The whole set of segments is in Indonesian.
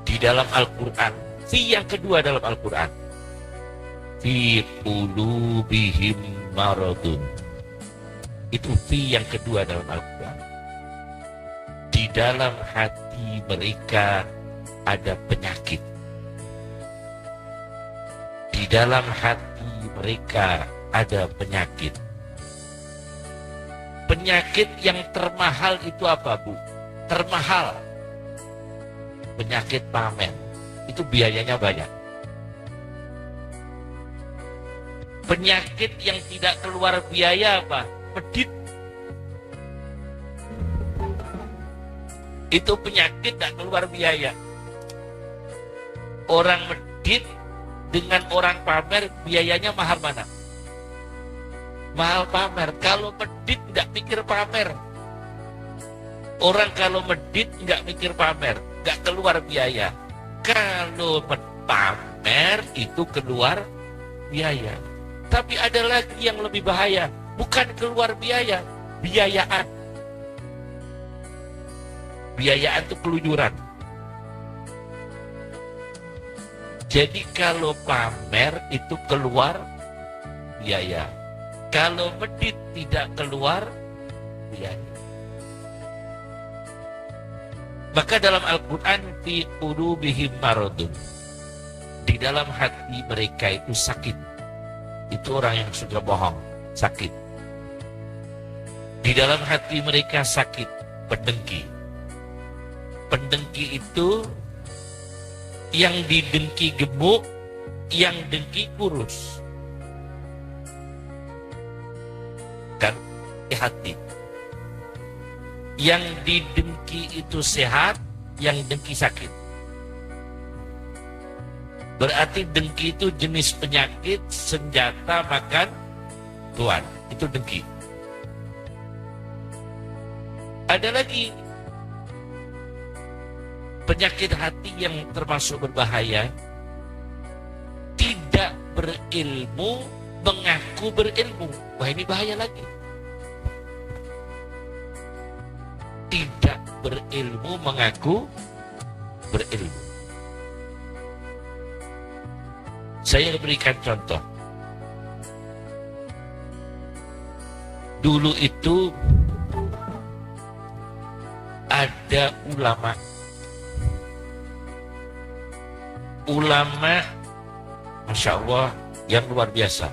di dalam Al-Quran. Fi yang kedua dalam Al-Quran. Fi qulubihim maradun. Itu fi yang kedua dalam Al-Quran. Di dalam hati mereka ada penyakit. Di dalam hati mereka ada penyakit. Penyakit yang termahal itu apa, Bu? Termahal. Penyakit pamer. Itu biayanya banyak. Penyakit yang tidak keluar biaya apa? Medit. Itu penyakit tidak keluar biaya. Orang medit dengan orang pamer biayanya mahal mana? Mahal pamer. Kalau medit tidak mikir pamer. Orang kalau medit nggak mikir pamer, nggak keluar biaya. Kalau pamer itu keluar biaya. Tapi ada lagi yang lebih bahaya, bukan keluar biaya, biayaan. Biayaan itu keluyuran. Jadi kalau pamer itu keluar biaya. Kalau medit tidak keluar biaya. Maka dalam Al-Quran, fi qulubihim maradun. Di dalam hati mereka itu sakit. Itu orang yang sudah bohong, sakit. Di dalam hati mereka sakit, pendengki. Pendengki itu yang didengki gemuk, yang dengki kurus. Kan di hati. Yang didengki itu sehat, yang dengki sakit. Berarti dengki itu jenis penyakit, senjata makan tuan. Itu dengki. Ada lagi penyakit hati yang termasuk berbahaya. Tidak berilmu, mengaku berilmu. Wah, ini bahaya lagi. Tidak berilmu, mengaku berilmu. Saya berikan contoh. Dulu itu ada ulama. Ulama, Masya Allah, yang luar biasa.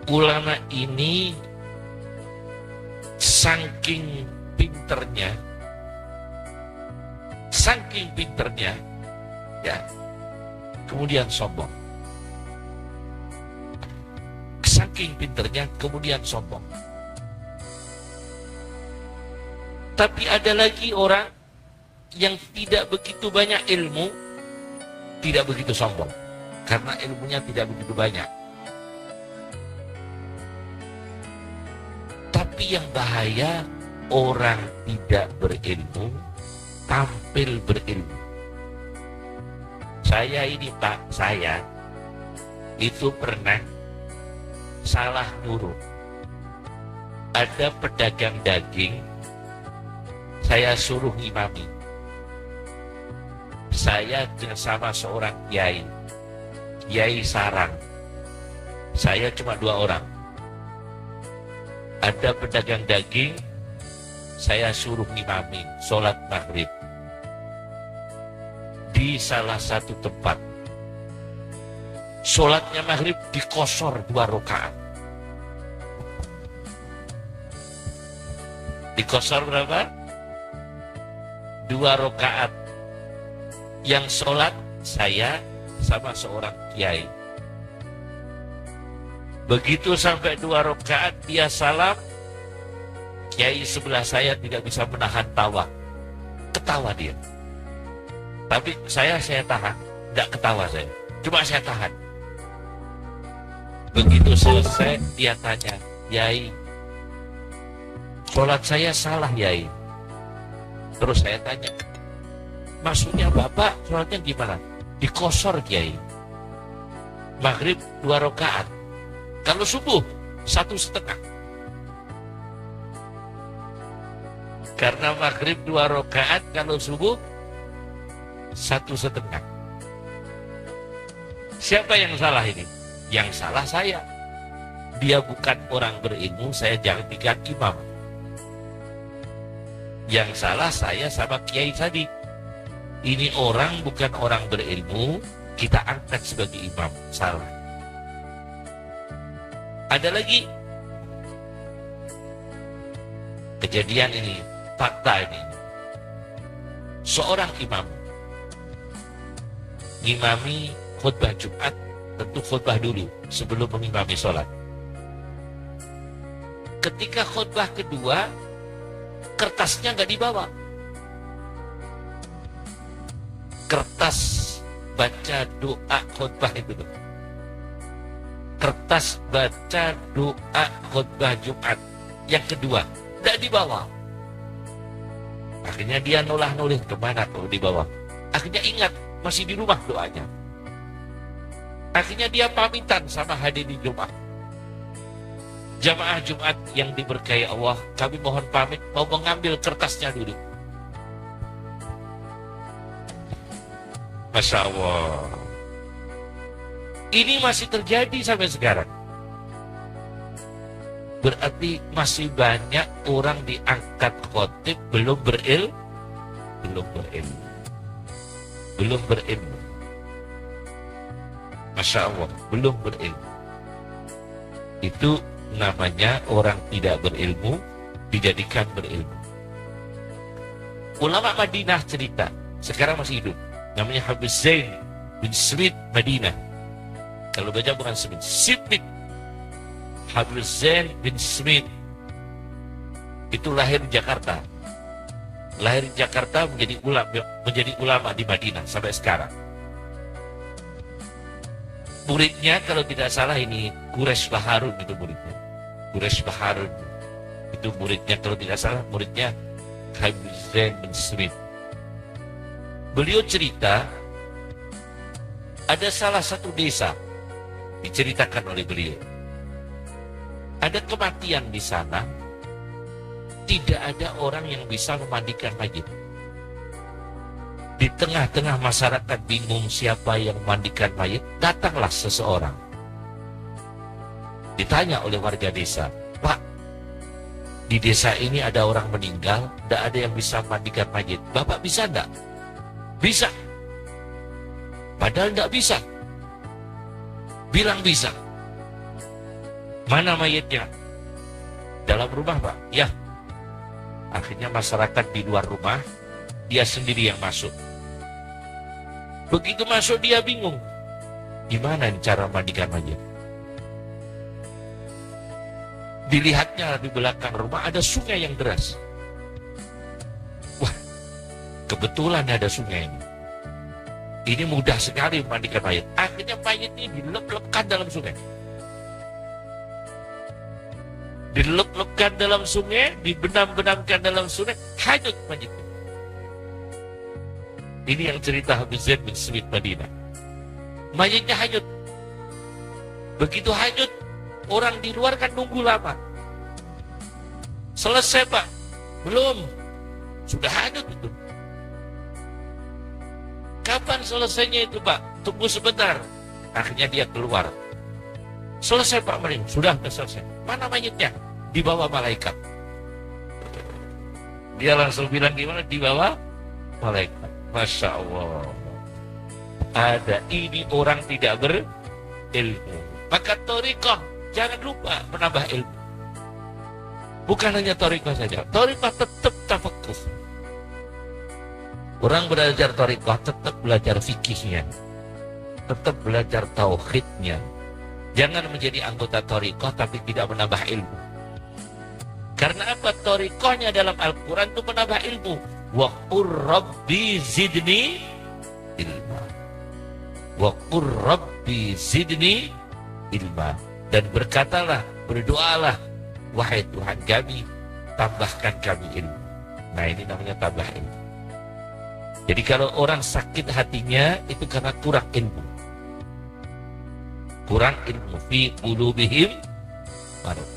Ulama ini saking pinternya, ya, kemudian sombong. Saking pinternya, kemudian sombong. Tapi ada lagi orang yang tidak begitu banyak ilmu, tidak begitu sombong. Karena ilmunya tidak begitu banyak. Tapi yang bahaya, orang tidak berilmu, tampil berilmu. Saya ini Pak, saya itu pernah salah nyuruh. Ada pedagang daging, saya suruh ngimami. Saya bersama seorang kiai, Kiai Sarang. Saya cuma 2 orang. Ada pedagang daging, saya suruh ngimami sholat maghrib di salah satu tempat. Sholatnya maghrib dikosor 2 rakaat. Dikosor berapa? 2 rakaat. Yang sholat saya sama seorang kiai. Begitu sampai 2 rakaat dia salam, kiai sebelah saya tidak bisa menahan tawa. Ketawa dia. Tapi saya tahan, tidak ketawa saya. Cuma saya tahan. Begitu selesai dia tanya, Yai, sholat saya salah Yai. Terus saya tanya, maksudnya Bapak sholatnya gimana? Dikosor Kiai. Maghrib 2 rakaat. Kalau subuh 1,5. Karena maghrib 2 rakaat, kalau subuh 1,5. Siapa yang salah ini? Yang salah saya. Dia bukan orang berilmu, saya jangan jadikan imam. Yang salah saya sama kiai tadi. Ini orang bukan orang berilmu, kita angkat sebagai imam. Salah. Ada lagi kejadian ini, fakta ini. Seorang imam ngimami khutbah Jumat, tentu khutbah dulu sebelum mengimami sholat. Ketika khutbah kedua, kertasnya nggak dibawa. Kertas baca doa khutbah itu. Kertas baca doa khutbah Jumat yang kedua nggak dibawa. Akhirnya dia nulah-nulih kemana kalau dibawa. Akhirnya ingat masih di rumah doanya. Akhirnya dia pamitan sama hadirin Jumat. Jamaah Jumat yang diberkahi Allah, kami mohon pamit mau mengambil kertasnya dulu. Masya Allah. Ini masih terjadi sampai sekarang. Berarti masih banyak orang diangkat khotib belum berilmu. Masya Allah, belum berilmu. Itu namanya orang tidak berilmu dijadikan berilmu. Ulama Madinah cerita, sekarang masih hidup, namanya Habib Zain bin Smith Madinah. Kalau baca bukan Smith, Smith. Habib Zain bin Smith itu lahir di Jakarta. Lahir di Jakarta menjadi ulama di Madinah sampai sekarang. Muridnya kalau tidak salah ini Quraisy Baharun, itu muridnya. Quraisy Baharun itu muridnya, kalau tidak salah muridnya Habib Zain bin Smith. Beliau cerita ada salah satu desa diceritakan oleh beliau. Ada kematian di sana, tidak ada orang yang bisa memandikan mayit. Di tengah-tengah masyarakat bingung siapa yang memandikan mayit, datanglah seseorang. Ditanya oleh warga desa, Pak, di desa ini ada orang meninggal, tidak ada yang bisa memandikan mayit. Bapak bisa enggak? Bisa. Padahal enggak bisa. Bilang bisa. Mana mayitnya? Dalam rumah, Pak. Ya. Akhirnya masyarakat di luar rumah, dia sendiri yang masuk. Begitu masuk dia bingung. Gimana cara mandikan mayit? Dilihatnya di belakang rumah ada sungai yang deras. Wah, kebetulan ada sungai ini. Ini mudah sekali memandikan mayit. Akhirnya mayit ini dilep-lepkan dalam sungai. Dilep-lepkan dalam sungai, dibenam-benamkan dalam sungai, hanyut mayit. Ini yang cerita Habib Zain bin Smith Madinah. Mayitnya hanyut. Begitu hanyut, orang di luar kan nunggu lama. Selesai, Pak? Belum. Sudah hanyut itu. Kapan selesainya itu, Pak? Tunggu sebentar. Akhirnya dia keluar. Selesai, Pak Mering. Sudah selesai. Mana mayitnya? Dibawa malaikat. Dia langsung bilang gimana? Dibawa malaikat. Masya Allah. Ada ini orang tidak berilmu. Maka thariqah, jangan lupa menambah ilmu. Bukan hanya thariqah saja. Thariqah tetap tafakuh. Orang belajar thariqah tetap belajar fikihnya. Tetap belajar tauhidnya. Jangan menjadi anggota thariqah tapi tidak menambah ilmu. Karena apa? Thariqahnya dalam Al-Quran itu menambah ilmu. Wa qur rabbi zidni ilma. Wa qur rabbi zidni ilma. Dan berkatalah, berdoalah, wahai Tuhan kami, tambahkan kami ilmu. Nah, ini namanya tambah ilmu. Jadi kalau orang sakit hatinya itu karena kurang ilmu. Kurang ilmu fi qulubihim marad.